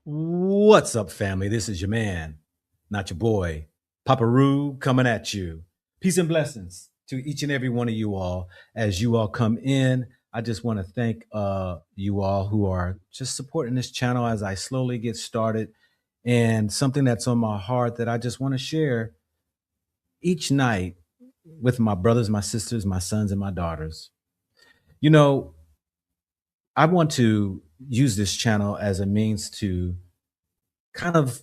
What's up, family? This is your man, not your boy, Papa Roo, coming at you. Peace and blessings to each and every one of you all. As you all come in, I just want to thank you all who are just supporting this channel as I slowly get started. And something that's on my heart that I just want to share each night with my brothers, my sisters, my sons, and my daughters. You know, I want to use this channel as a means to kind of,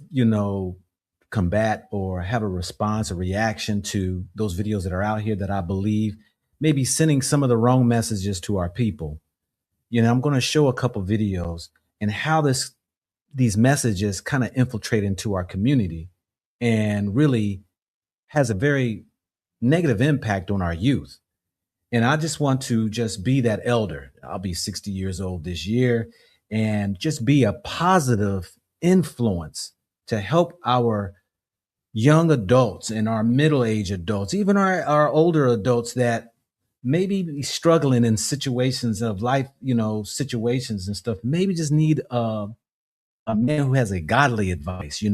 combat or have a response, a reaction to those videos that are out here that I believe maybe sending some of the wrong messages to our people. I'm going to show a couple videos and how these messages kind of infiltrate into our community and really has a very negative impact on our youth. And I just want to just be that elder. I'll be 60 years old this year and just be a positive influence to help our young adults and our middle-aged adults, even our older adults that maybe be struggling in situations of life, situations and stuff, maybe just need a man who has a godly advice.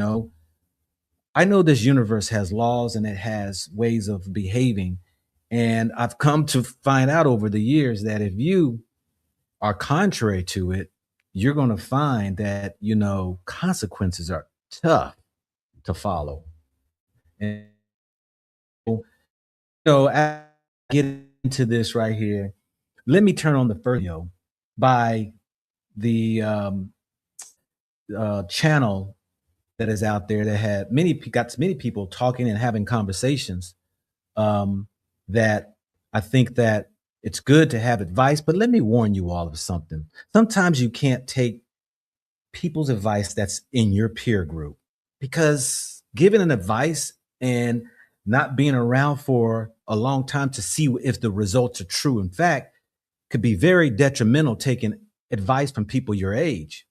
I know this universe has laws and it has ways of behaving. And I've come to find out over the years that if you are contrary to it, you're going to find that, consequences are tough to follow. And so as I get into this right here, let me turn on the first video by the channel that is out there that had got many people talking and having conversations that I think that it's good to have advice, but let me warn you all of something. Sometimes you can't take people's advice that's in your peer group, because giving an advice and not being around for a long time to see if the results are true, in fact, could be very detrimental taking advice from people your age.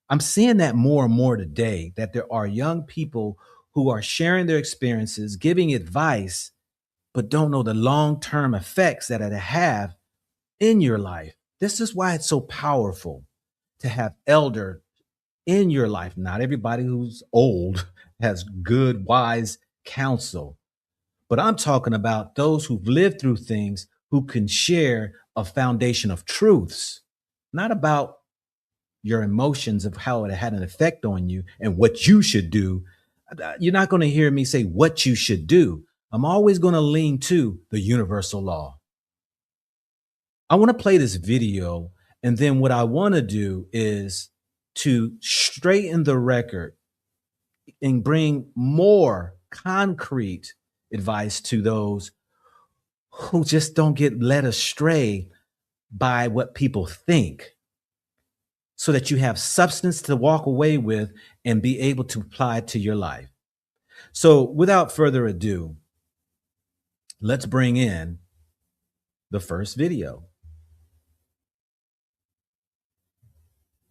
I'm seeing that more and more today, that there are young people who are sharing their experiences, giving advice, but don't know the long-term effects that it have in your life. This is why it's so powerful to have elder in your life. Not everybody who's old has good, wise counsel, but I'm talking about those who've lived through things, who can share a foundation of truths, not about your emotions of how it had an effect on you and what you should do. You're not going to hear me say what you should do. I'm always going to lean to the universal law. I want to play this video, and then what I want to do is to straighten the record and bring more concrete advice to those who just don't get led astray by what people think, so that you have substance to walk away with and be able to apply it to your life. So without further ado, let's bring in the first video.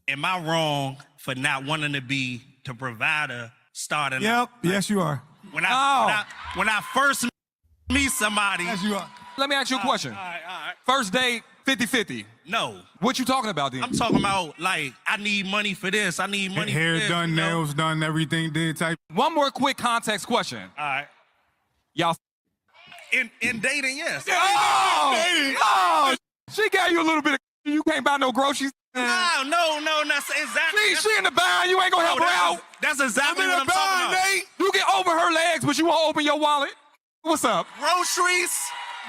Am I wrong for not wanting to be the provider starting? Yep. Yes, you are. When I first meet somebody. Yes, you are. Let me ask you a question. All right. First date, 50-50. No. What you talking about then? I'm talking about, like, I need money for this. I need money Hair for this. done, nails done, everything did type. One more quick context question. All right. Y'all. In dating, yes. Oh, she gave you a little bit of. You can't buy no groceries. No, that's exactly. She in the bind. You ain't gonna help her out. That's exactly what I'm talking about. You get over her legs, but you won't open your wallet. What's up? Groceries.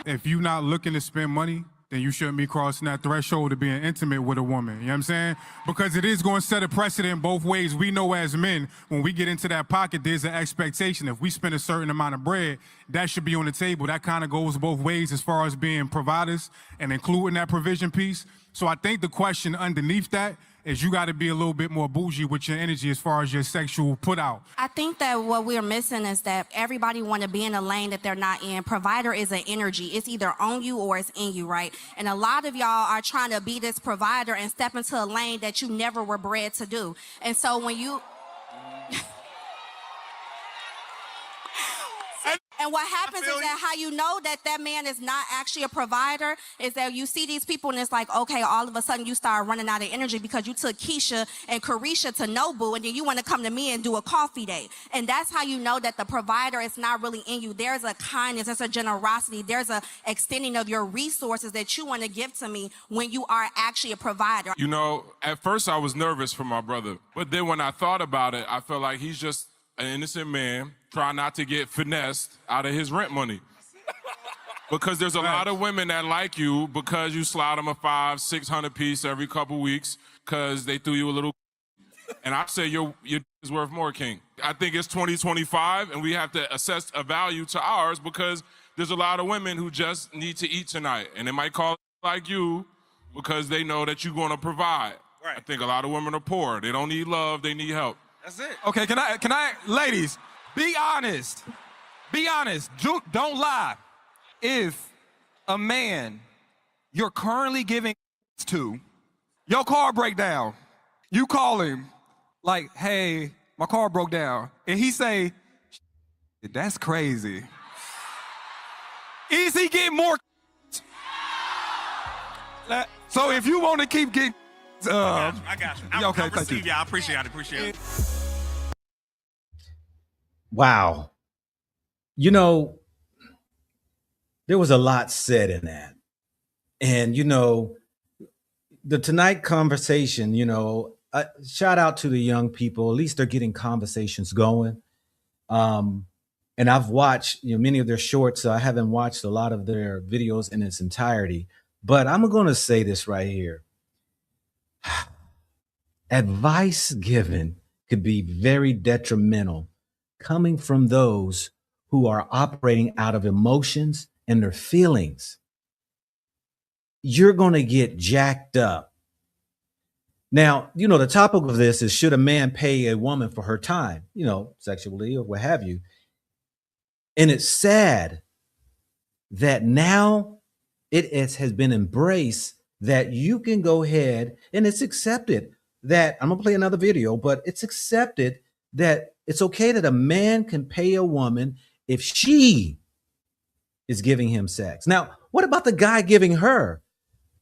If you not looking to spend money, then you shouldn't be crossing that threshold of being intimate with a woman. You know what I'm saying? Because it is going to set a precedent both ways. We know as men, when we get into that pocket, there's an expectation. If we spend a certain amount of bread, that should be on the table. That kind of goes both ways as far as being providers and including that provision piece. So I think the question underneath that is you got to be a little bit more bougie with your energy as far as your sexual put out. I think that what we're missing is that everybody want to be in a lane that they're not in. Provider is an energy. It's either on you or it's in you, right? And a lot of y'all are trying to be this provider and step into a lane that you never were bred to do. And so when you... And what happens is feel that how you know that that man is not actually a provider is that you see these people and it's like, okay, all of a sudden you start running out of energy because you took Keisha and Carisha to Nobu and then you want to come to me and do a coffee date. And that's how you know that the provider is not really in you. There's a kindness, there's a generosity, there's a extending of your resources that you want to give to me when you are actually a provider. You know, at first I was nervous for my brother, but then when I thought about it, I felt like he's just an innocent man trying not to get finessed out of his rent money. Because there's a lot of women that like you because you slide them a $500-600 piece every couple weeks because they threw you a little. And I say your is worth more, King. I think it's 2025 and we have to assess a value to ours because there's a lot of women who just need to eat tonight and they might call like you because they know that you're going to provide. Right. I think a lot of women are poor. They don't need love, they need help. That's it. Okay, can I, ladies, be honest. Be honest. Don't lie. If a man you're currently giving to, your car break down, you call him like, hey, my car broke down. And he say, that's crazy. Is he getting more? So if you want to keep getting, I got you. Okay, I thank you. receive you. I appreciate it. Wow. You know, there was a lot said in that. And, you know, the tonight conversation, you know, shout out to the young people. At least they're getting conversations going. And I've watched, you know, many of their shorts. So I haven't watched a lot of their videos in its entirety. But I'm going to say this right here. Advice given could be very detrimental coming from those who are operating out of emotions and their feelings. You're going to get jacked up. Now, you know, the topic of this is, should a man pay a woman for her time, you know, sexually or what have you? And it's sad that now has been embraced that you can go ahead and it's accepted that, I'm going to play another video, but it's accepted that it's okay that a man can pay a woman if she is giving him sex. Now, what about the guy giving her?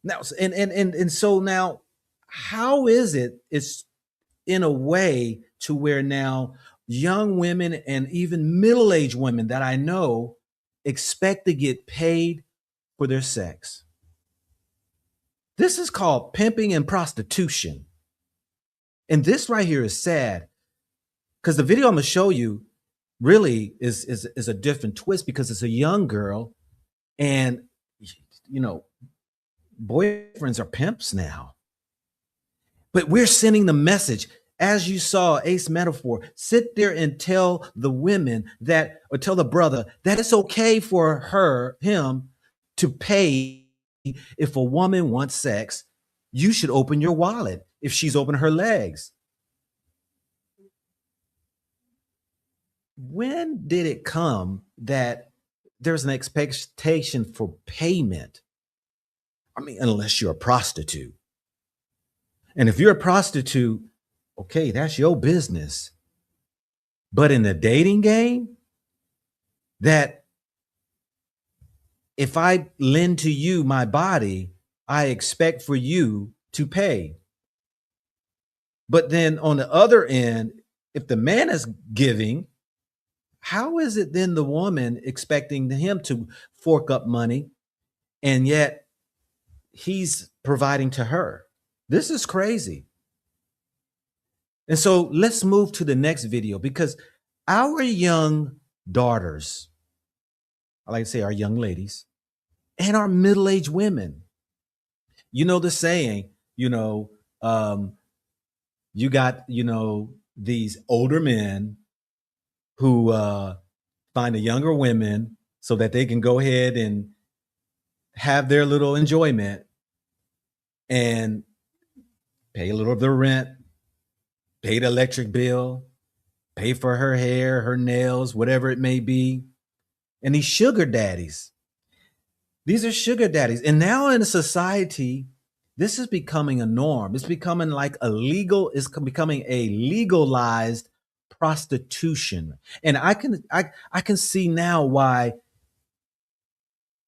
Now, and so now, how is it? It's in a way to where now young women and even middle-aged women that I know expect to get paid for their sex. This is called pimping and prostitution. And this right here is sad because the video I'm going to show you really is a different twist because it's a young girl and, you know, boyfriends are pimps now. But we're sending the message, as you saw Ace Metaphor, sit there and tell the women that, or tell the brother that it's okay for him to pay. If a woman wants sex, you should open your wallet if she's open her legs. When did it come that there's an expectation for payment? I mean, unless you're a prostitute. And if you're a prostitute, okay, that's your business. But in the dating game, that if I lend to you my body, I expect for you to pay. But then on the other end, if the man is giving, how is it then the woman expecting him to fork up money and yet he's providing to her? This is crazy. And so let's move to the next video because our young daughters, I like to say our young ladies, and our middle-aged women, you know the saying, you know, you got, you know, these older men who find the younger women so that they can go ahead and have their little enjoyment and pay a little of their rent, pay the electric bill, pay for her hair, her nails, whatever it may be. And these sugar daddies, these are sugar daddies. And now in a society, this is becoming a norm. It's becoming like it's becoming a legalized prostitution. And I can see now why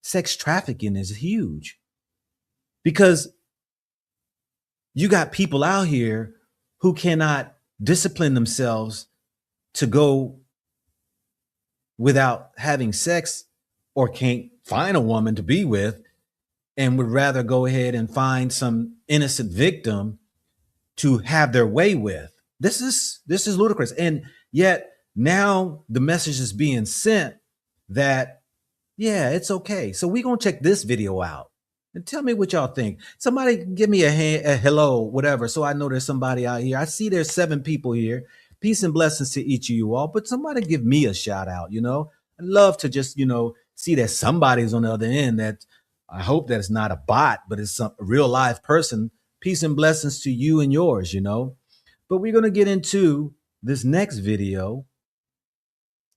sex trafficking is huge, because you got people out here who cannot discipline themselves to go without having sex, or can't find a woman to be with, and would rather go ahead and find some innocent victim to have their way with. This is ludicrous. And yet now the message is being sent that, yeah, it's okay. So we're going to check this video out and tell me what y'all think. Somebody give me a hello, whatever, so I know there's somebody out here. I see there's 7 people here. Peace and blessings to each of you all, but somebody give me a shout out, you know? I'd love to just, you know, see that somebody's on the other end. That I hope that it's not a bot, but it's a real live person. Peace and blessings to you and yours, you know? But we're going to get into this next video,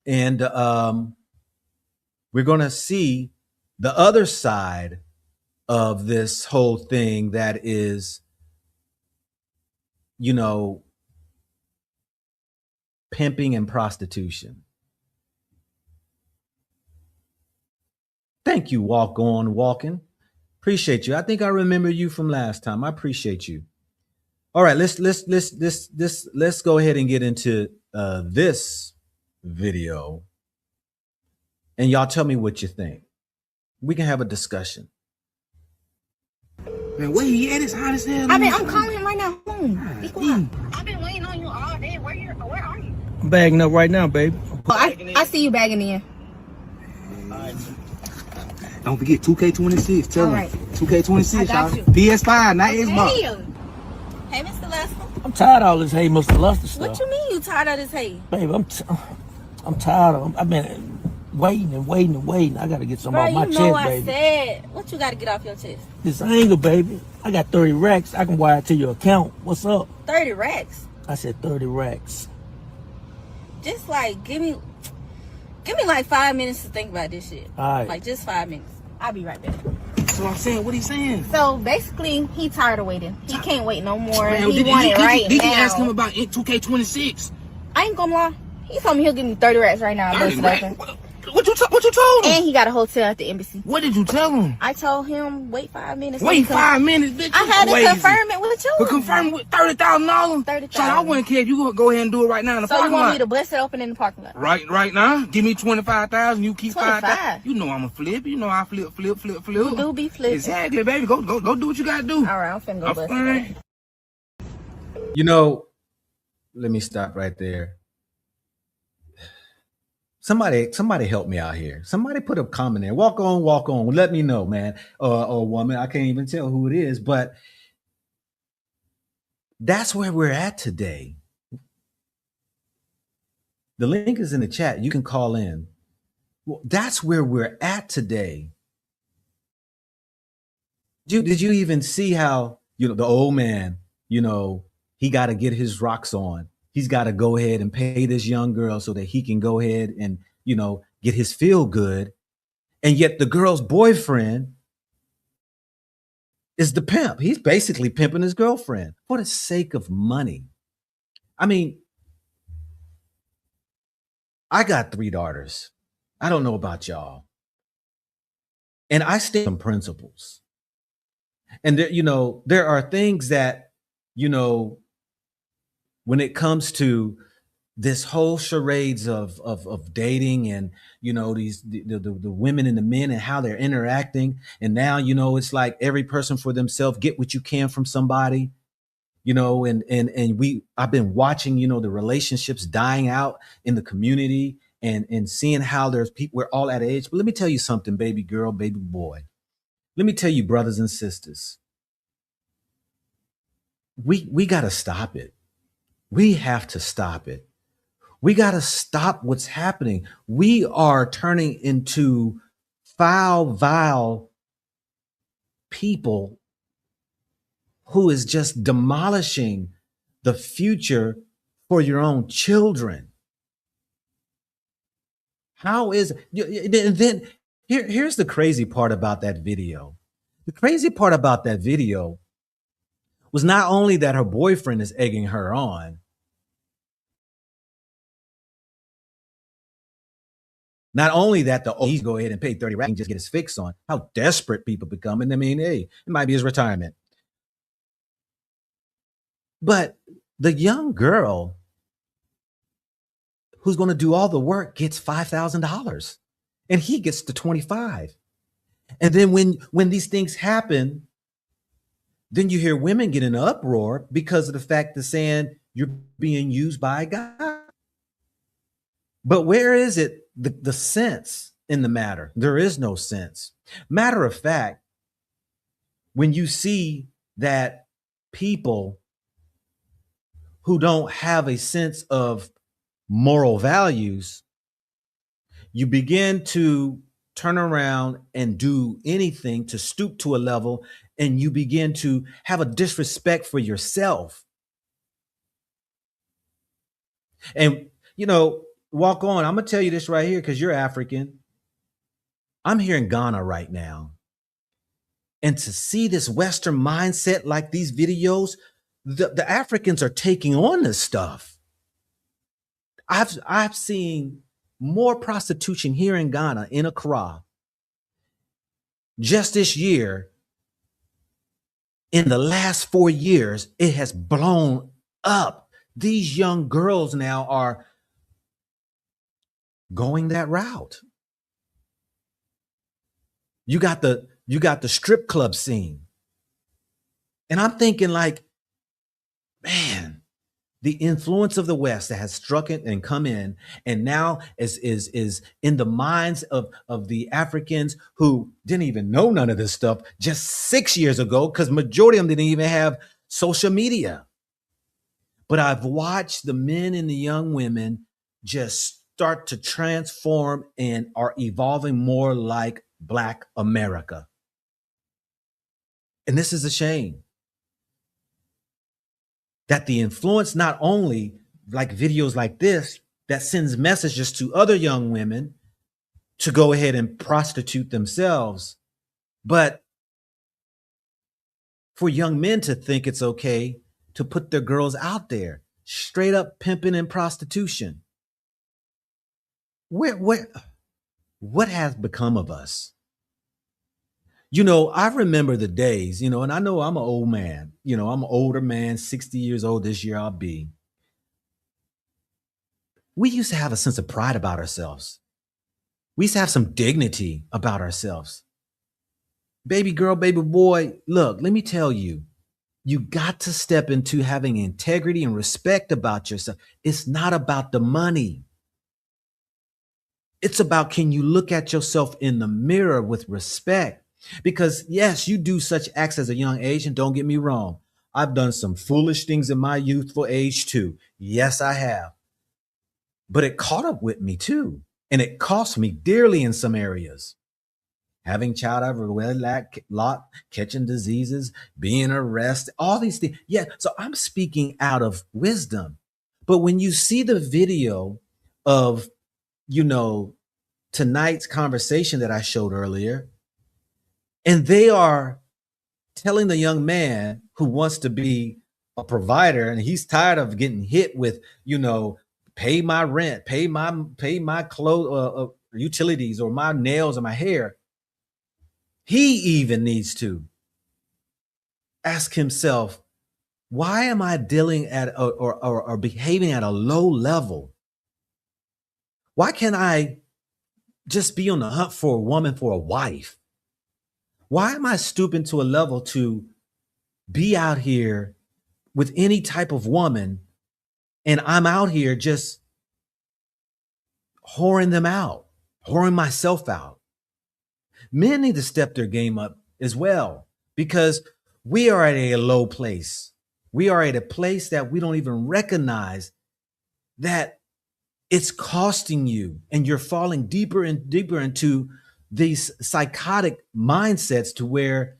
and we're going to see the other side of this whole thing, that is, you know, pimping and prostitution. Thank you, Walk On Walking. Appreciate you. I think I remember you from last time. I appreciate you. All right, let's go ahead and get into this video, and y'all tell me what you think. We can have a discussion. Man, where he at? It's hot as hell. I'm calling him right now. Be quiet. I've been waiting on you all day. Where are you? I'm bagging up right now, baby. I see you bagging in. Don't forget 2K26. Tell All him. right. 2K26, I got y'all. you. PS5, not Xbox. Hey, Mr. Lester. I'm tired of all this hey, Mr. Luster stuff. What you mean you tired of this hay? Babe, I'm tired of I've been waiting and waiting and waiting. I got to get some off my chest, I baby. said. What you got to get off your chest? This anger, baby. I got 30 racks. I can wire it to your account. What's up? 30 racks. I said 30 racks. Just like, give me like 5 minutes to think about this shit. All right. Like just 5 minutes. I'll be right back. That's what I'm saying. What he saying? So basically, he tired of waiting. He can't wait no more. Man, He want it right now. Did you ask him about 2K26? I ain't gonna lie. He told me he'll give me 30 racks right now. 30 Mr. racks? Lester. What you told him? And he got a hotel at the embassy. What did you tell him? I told him wait 5 minutes. Wait 5 minutes, bitch. I had to crazy. confirm it with you. But confirm with $30,000? $30,000. So I wouldn't care if you go ahead and do it right now in the So you parking want lot. me to bust it open in the parking lot? Right now. Give me 25,000. You keep 25. 5,000. You know I'm a flip. You know I flip. You do be flipping. Exactly, baby. Go do what you gotta do. All right, I'm finna go bust fine. it. You know, let me stop right there. Somebody help me out here. Somebody put a comment there. Walk on. Let me know, man. Or woman. I can't even tell who it is, but that's where we're at today. The link is in the chat. You can call in. Well, that's where we're at today. Did you even see how, the old man, he got to get his rocks on. He's got to go ahead and pay this young girl so that he can go ahead and, get his feel good. And yet the girl's boyfriend is the pimp. He's basically pimping his girlfriend for the sake of money. I mean, I got 3 daughters. I don't know about y'all. And I stand on principles. And there are things that, when it comes to this whole charades of dating and, the women and the men and how they're interacting. And now, it's like every person for themselves, get what you can from somebody, I've been watching, the relationships dying out in the community and seeing how there's people, we're all at age. But let me tell you something, baby girl, baby boy. Let me tell you, brothers and sisters, we got to stop it. We have to stop it. We got to stop what's happening. We are turning into foul, vile people who is just demolishing the future for your own children. How is it? And then here's the crazy part about that video. The crazy part about that video was not only that her boyfriend is egging her on, Not only that, he's go ahead and pay 30 racks and just get his fix on. How desperate people become. And I mean, hey, it might be his retirement. But the young girl who's going to do all the work gets $5,000 and he gets the 25. And then when these things happen, then you hear women get in an uproar because of the fact that saying you're being used by a guy. But where is it, the sense in the matter? There is no sense. Matter of fact, when you see that people who don't have a sense of moral values, you begin to turn around and do anything to stoop to a level, and you begin to have a disrespect for yourself. And, you know, walk on. I'm going to tell you this right here because you're African. I'm here in Ghana right now. And to see this Western mindset like these videos, the Africans are taking on this stuff. I've seen more prostitution here in Ghana, in Accra, just this year. In the last 4 years, it has blown up. These young girls now are going that route. You got the strip club scene. And I'm thinking like, man, the influence of the West that has struck it and come in, and now is in the minds of the Africans who didn't even know none of this stuff just 6 years ago, because majority of them didn't even have social media. But I've watched the men and the young women just start to transform and are evolving more like Black America. And this is a shame. That the influence, not only like videos like this, that sends messages to other young women to go ahead and prostitute themselves, but for young men to think it's okay to put their girls out there, straight up pimping and prostitution. What has become of us? You know, I remember the days, you know, and I know I'm an old man, you know, I'm an older man, 60 years old this year I'll be. We used to have a sense of pride about ourselves. We used to have some dignity about ourselves. Baby girl, baby boy, look, let me tell you, you got to step into having integrity and respect about yourself. It's not about the money. It's about, can you look at yourself in the mirror with respect? Because yes, you do such acts as a young age, and don't get me wrong, I've done some foolish things in my youthful age too. Yes, I have. But it caught up with me too. And it cost me dearly in some areas. Having child out of wedlock, catching diseases, being arrested, all these things. Yeah, so I'm speaking out of wisdom. But when you see the video of, you know, tonight's conversation that I showed earlier, and they are telling the young man who wants to be a provider, and he's tired of getting hit with, you know, pay my rent, pay my clothes, utilities, or my nails or my hair. He even needs to ask himself, why am I dealing at or behaving at a low level? Why can't I just be on the hunt for a woman, for a wife? Why am I stooping to a level to be out here with any type of woman, and I'm out here just whoring them out, whoring myself out? Men need to step their game up as well, because we are at a low place. We are at a place that we don't even recognize that it's costing you, and you're falling deeper and deeper into these psychotic mindsets to where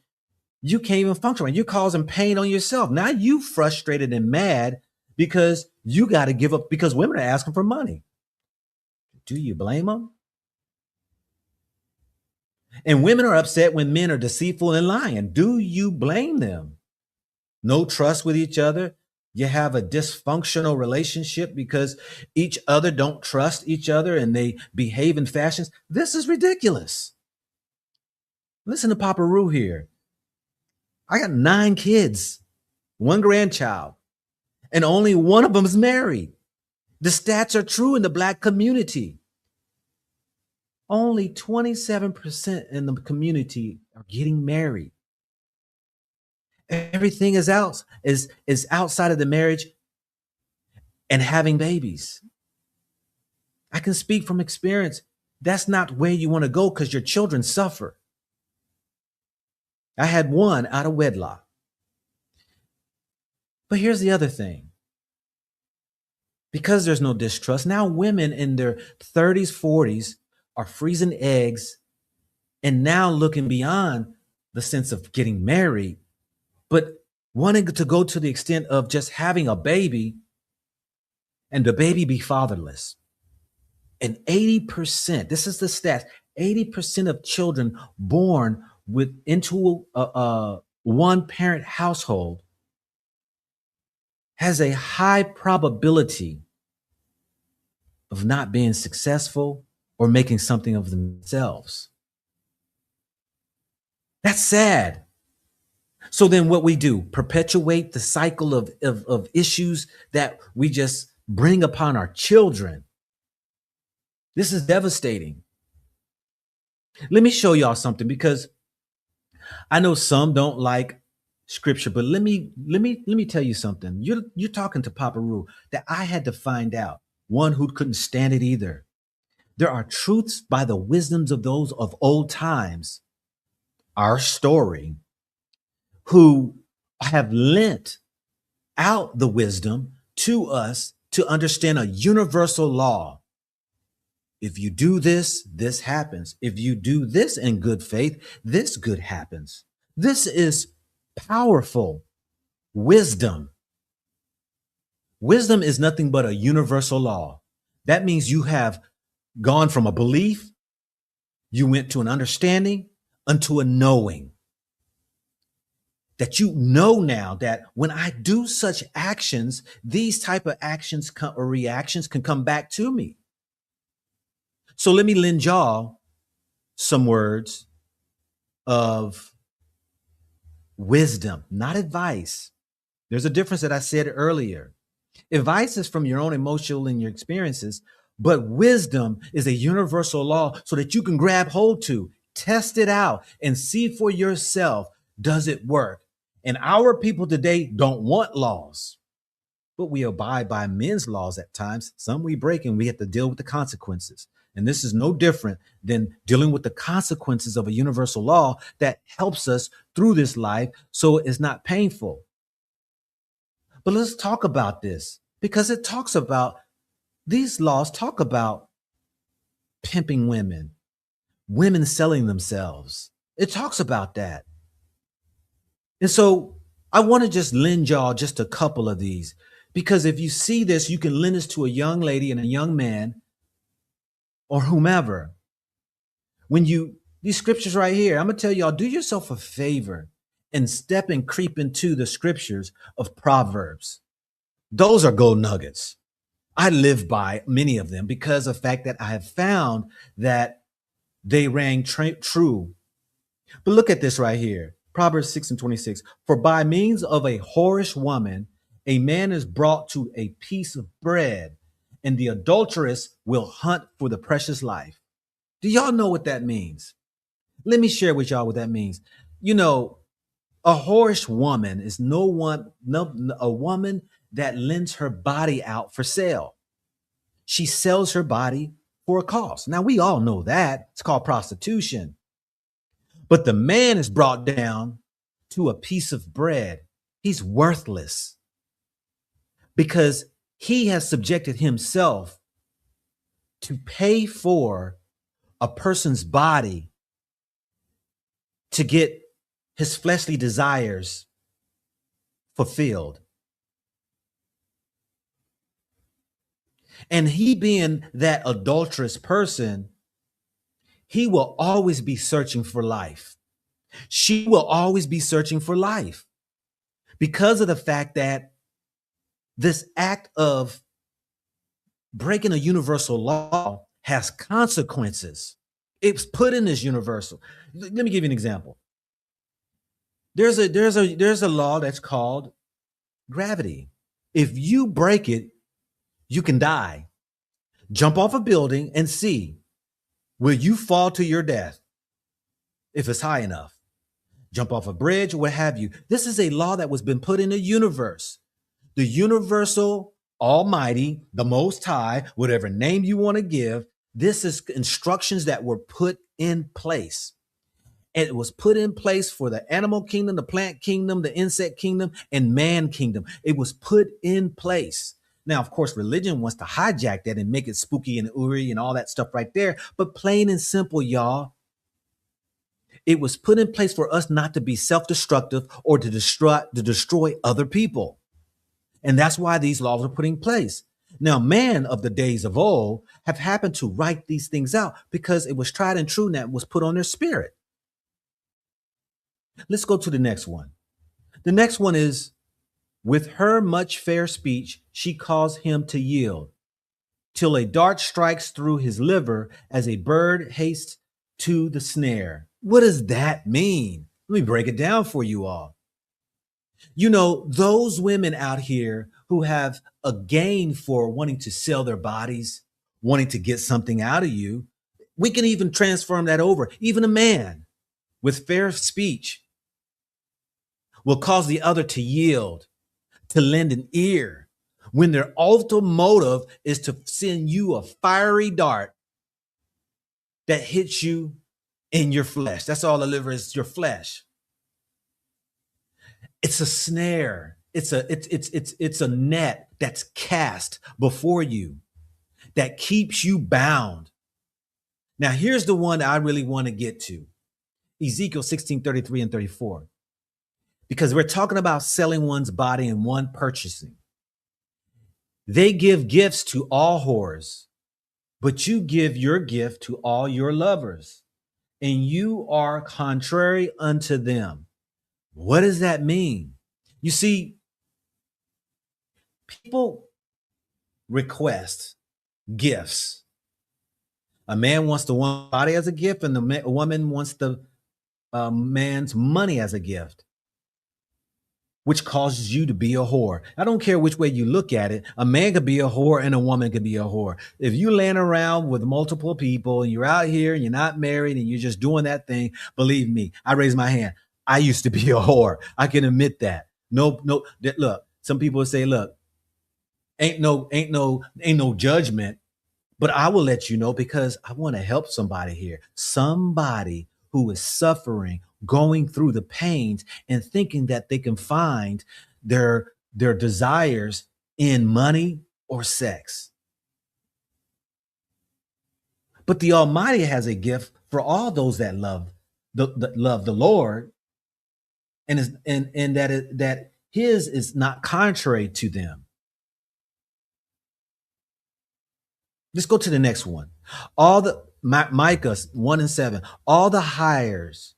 you can't even function right. You're causing pain on yourself. Now you frustrated and mad because you got to give up because women are asking for money. Do you blame them? And women are upset when men are deceitful and lying. Do you blame them? No trust with each other. You have a dysfunctional relationship because each other don't trust each other and they behave in fashions. This is ridiculous. Listen to Papa Roo here. I got 9 kids, 1 grandchild, and only one of them is married. The stats are true in the Black community. Only 27% in the community are getting married. Everything is outside of the marriage and having babies. I can speak from experience. That's not where you want to go because your children suffer. I had 1 out of wedlock. But here's the other thing. Because there's no distrust, now women in their 30s, 40s are freezing eggs and now looking beyond the sense of getting married, but wanting to go to the extent of just having a baby and the baby be fatherless. And 80%, this is the stats, 80% of children born into a one-parent household has a high probability of not being successful or making something of themselves. That's sad. So then what we do, perpetuate the cycle of issues that we just bring upon our children. This is devastating. Let me show y'all something, because I know some don't like scripture, but let me tell you something. You're talking to Papa Roo that I had to find out, one who couldn't stand it either. There are truths by the wisdoms of those of old times, our story, who have lent out the wisdom to us to understand a universal law. If you do this, this happens. If you do this in good faith, this good happens. This is powerful wisdom. Wisdom is nothing but a universal law. That means you have gone from a belief, you went to an understanding, unto a knowing. That you know now that when I do such actions, these type of actions or reactions can come back to me. So let me lend y'all some words of wisdom, not advice. There's a difference that I said earlier. Advice is from your own emotional and your experiences, but wisdom is a universal law so that you can grab hold to, test it out, and see for yourself, does it work? And our people today don't want laws, but we abide by men's laws at times. Some we break and we have to deal with the consequences. And this is no different than dealing with the consequences of a universal law that helps us through this life so it's not painful. But let's talk about this, because it talks about, these laws talk about pimping women, women selling themselves. It talks about that. And so I want to just lend y'all just a couple of these, because if you see this, you can lend this to a young lady and a young man or whomever. When these scriptures right here, I'm going to tell y'all, do yourself a favor and step and creep into the scriptures of Proverbs. Those are gold nuggets. I live by many of them because of the fact that I have found that they rang true. But look at this right here. Proverbs 6:26. For by means of a whorish woman, a man is brought to a piece of bread, and the adulteress will hunt for the precious life. Do y'all know what that means? Let me share with y'all what that means. You know, a whorish woman is a woman that lends her body out for sale. She sells her body for a cost. Now, we all know that. It's called prostitution. But the man is brought down to a piece of bread. He's worthless because he has subjected himself to pay for a person's body to get his fleshly desires fulfilled. And he being that adulterous person, he will always be searching for life. She will always be searching for life because of the fact that this act of breaking a universal law has consequences. It's put in this universal. Let me give you an example. There's a law that's called gravity. If you break it, you can die. Jump off a building and see, will you fall to your death if it's high enough? Jump off a bridge or what have you. This is a law that was been put in the universe. The universal almighty, the most high, whatever name you want to give, this is instructions that were put in place. And it was put in place for the animal kingdom, the plant kingdom, the insect kingdom, and man kingdom. It was put in place. Now, of course, religion wants to hijack that and make it spooky and ooey and all that stuff right there. But plain and simple, y'all, it was put in place for us not to be self-destructive or to destroy other people. And that's why these laws are put in place. Now, man of the days of old have happened to write these things out because it was tried and true and that was put on their spirit. Let's go to the next one. The next one is, with her much fair speech, she caused him to yield, till a dart strikes through his liver as a bird hastes to the snare. What does that mean? Let me break it down for you all. You know, those women out here who have a gain for wanting to sell their bodies, wanting to get something out of you, we can even transform that over. Even a man with fair speech will cause the other to yield, to lend an ear, when their ultimate motive is to send you a fiery dart that hits you in your flesh. That's all the liver is, your flesh. It's a snare. It's a net that's cast before you that keeps you bound. Now, here's the one I really want to get to. Ezekiel 16:33 and 34. Because we're talking about selling one's body and one purchasing. They give gifts to all whores, but you give your gift to all your lovers, and you are contrary unto them. What does that mean? You see, people request gifts. A man wants the woman's body as a gift, and the woman wants the man's money as a gift, which causes you to be a whore. I don't care which way you look at it. A man could be a whore and a woman could be a whore. If you laying around with multiple people and you're out here and you're not married and you're just doing that thing, believe me, I raise my hand. I used to be a whore. I can admit that. No, look, some people say, look, ain't no judgment, but I will let you know because I want to help somebody here. Somebody who is suffering, going through the pains and thinking that they can find their desires in money or sex. But the Almighty has a gift for all those that love the Lord, and that his is not contrary to them. Let's go to the next one. Micah 1:7. All the hires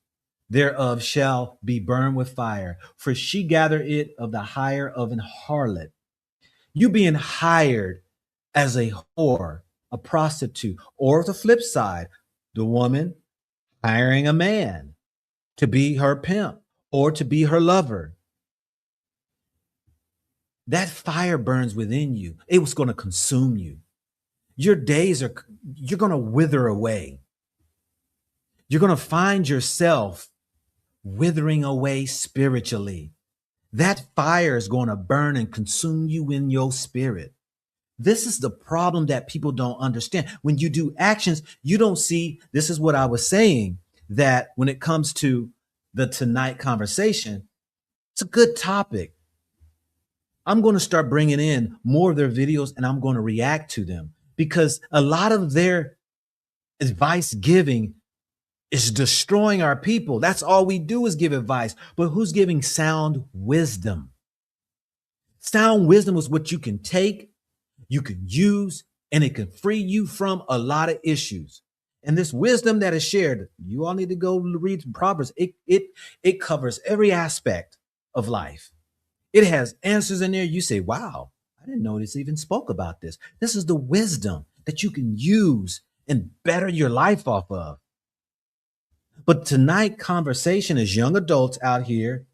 thereof shall be burned with fire, for she gathered it of the hire of an harlot. You being hired as a whore, a prostitute, or the flip side, the woman hiring a man to be her pimp or to be her lover. That fire burns within you. It was going to consume you. Your days you're going to wither away. You're going to find yourself withering away spiritually. That fire is going to burn and consume you in your spirit. This is the problem that people don't understand. When you do actions, you don't see, this is what I was saying, that when it comes to the tonight conversation, it's a good topic. I'm going to start bringing in more of their videos and I'm going to react to them because a lot of their advice giving is destroying our people. That's all we do is give advice. But who's giving sound wisdom? Sound wisdom is what you can take, you can use, and it can free you from a lot of issues. And this wisdom that is shared, you all need to go read Proverbs. It covers every aspect of life. It has answers in there. You say, wow, didn't know this even spoke about this. This is the wisdom that you can use and better your life off of. But tonight, conversation is young adults out here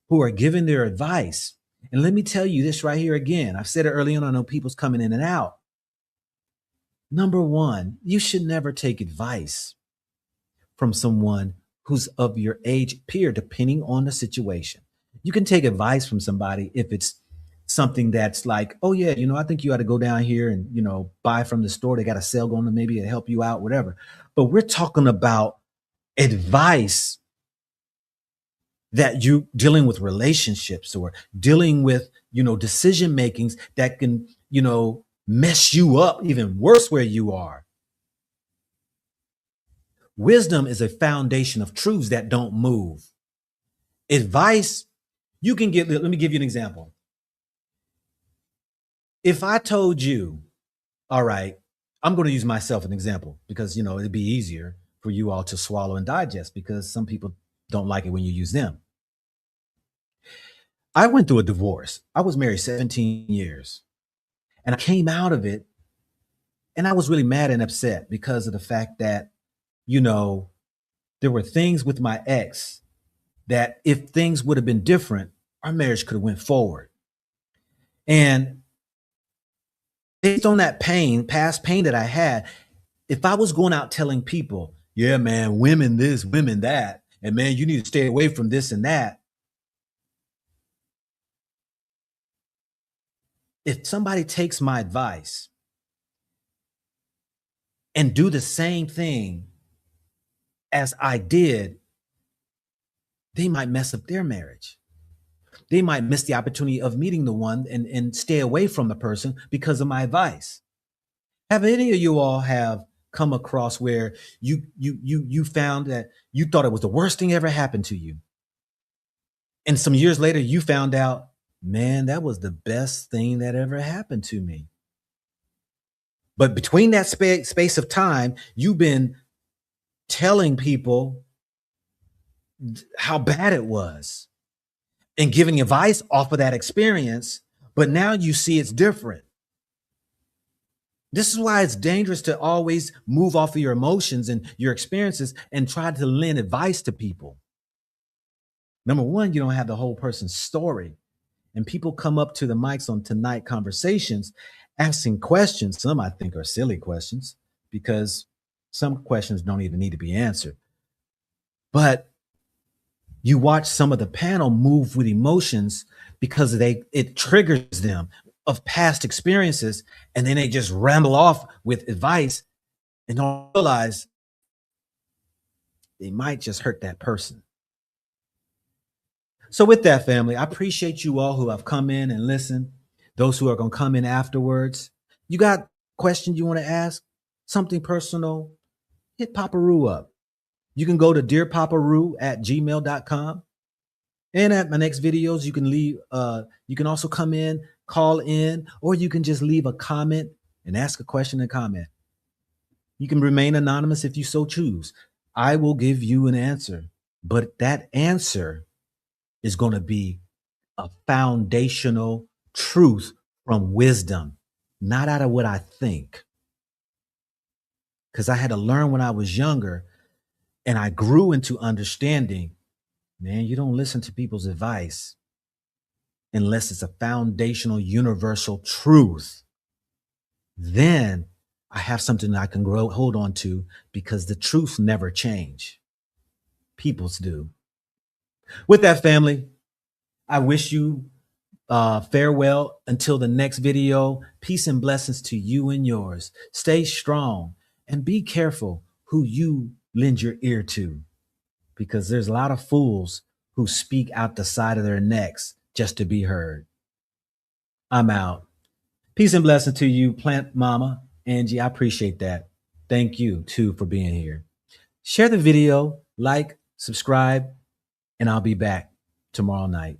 who are giving their advice. And let me tell you this right here again. I've said it early on. I know people's coming in and out. Number one, you should never take advice from someone who's of your age peer, depending on the situation. You can take advice from somebody if it's something that's like, oh yeah, I think you ought to go down here and, buy from the store. They got a sale going on, maybe it'll help you out, whatever. But we're talking about advice that you dealing with relationships or dealing with, decision makings that can, mess you up even worse where you are. Wisdom is a foundation of truths that don't move. Advice, you can get, let me give you an example. If I told you, all right, I'm going to use myself as an example because, it'd be easier for you all to swallow and digest because some people don't like it when you use them. I went through a divorce. I was married 17 years and I came out of it and I was really mad and upset because of the fact that, there were things with my ex that if things would have been different, our marriage could have went forward. And based on that pain, past pain that I had, if I was going out telling people, yeah, man, women this, women that, and man, you need to stay away from this and that. If somebody takes my advice and do the same thing as I did, they might mess up their marriage. They might miss the opportunity of meeting the one and stay away from the person because of my advice. Have any of you all have come across where you found that you thought it was the worst thing ever happened to you? And some years later, you found out, man, that was the best thing that ever happened to me. But between that space of time, you've been telling people how bad it was and giving advice off of that experience. But now you see it's different. This is why it's dangerous to always move off of your emotions and your experiences and try to lend advice to people. Number one, you don't have the whole person's story. And people come up to the mics on Tonight Conversations asking questions. Some I think are silly questions because some questions don't even need to be answered. But you watch some of the panel move with emotions because it triggers them of past experiences, and then they just ramble off with advice and don't realize they might just hurt that person. So with that, family, I appreciate you all who have come in and listened, those who are going to come in afterwards. You got questions you want to ask, something personal, hit Papa Roo up. You can go to dearpaparu@gmail.com. And at my next videos, you can leave, you can also come in, call in, or you can just leave a comment and ask a question and comment. You can remain anonymous if you so choose. I will give you an answer, but that answer is going to be a foundational truth from wisdom, not out of what I think. Because I had to learn when I was younger and I grew into understanding, man, you don't listen to people's advice unless it's a foundational universal truth. Then I have something that I can hold on to because the truth never change. People's do. With that, family, I wish you farewell until the next video. Peace and blessings to you and yours. Stay strong and be careful who you lend your ear to, because there's a lot of fools who speak out the side of their necks just to be heard. I'm out. Peace and blessings to you, Plant Mama Angie. I appreciate that. Thank you too for being here. Share the video, like, subscribe, and I'll be back tomorrow night.